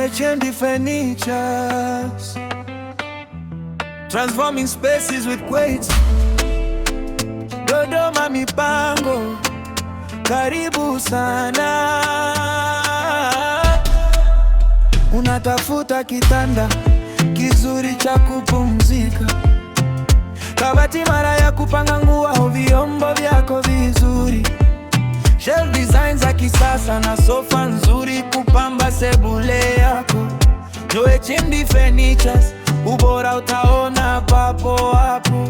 HMD Furnitures, transforming spaces with quality. Dodoma mipango, karibu sana. Unatafuta kitanda kizuri cha kupumzika, kabati mara ya kupanga nguo au vyombo vyako vizuri, shelf design za kisasa na sofa nzuri kupamba sebule yako. HMD Furnitures, ubora utaona papo hapo.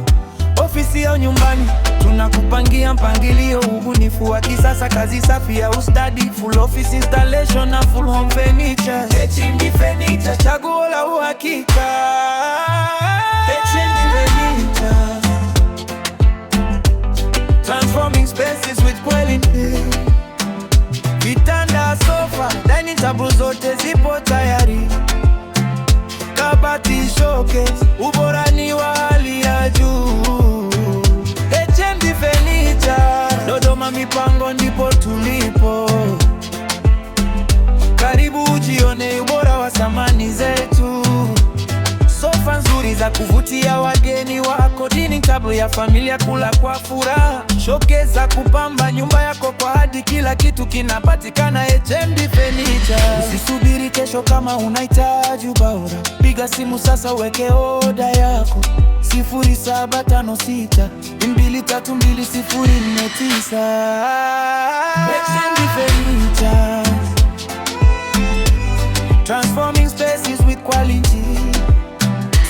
Ofisi au nyumbani, tunakupangia mpangilio, ubunifu wa kisasa, kazi safi ya ustadi, full office installation na full home furniture. HMD Furnitures, chaguo la uhakika. HMD Furnitures, transforming spaces with quality. Vitanda, sofa, dining table zote zipo tayari. Kabati, showcase, ubora ni wa hali ya juu. HMD Furnitures, Dodoma mipango ndipo tulipo. Karibu ujione ubora wa samani zetu. Sofa nzuri za kuvutia wageni wako, dining table ya familia kula kwa furaha, showcase za kupamba nyumba yako kwa hadi, kila kitu kinapatikana HMD Furnitures. Usisubiri kesho kama unahitaji ubora, piga simu sasa uweke oda yako 0756 2322049. HMD Furnitures, transforming spaces with quality.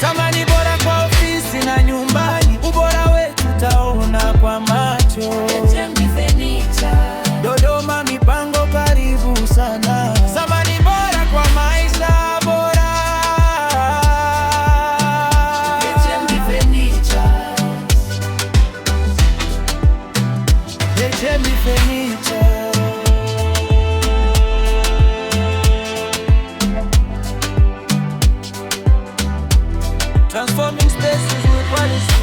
Samani bora kwa ofisi na nyumbani, ubora wetu utaona kwa macho. HMD Furnitures, Dodoma mipango karibu sana. Samani bora kwa maisha bora. HMD Furnitures, HMD Furnitures, transforming spaces with quality.